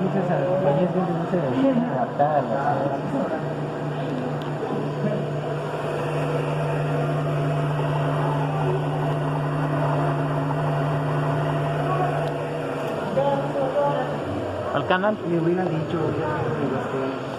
Muchas compañías venden mucha energía adaptada a las ciudades. Al canal. Le hubiera dicho, ya,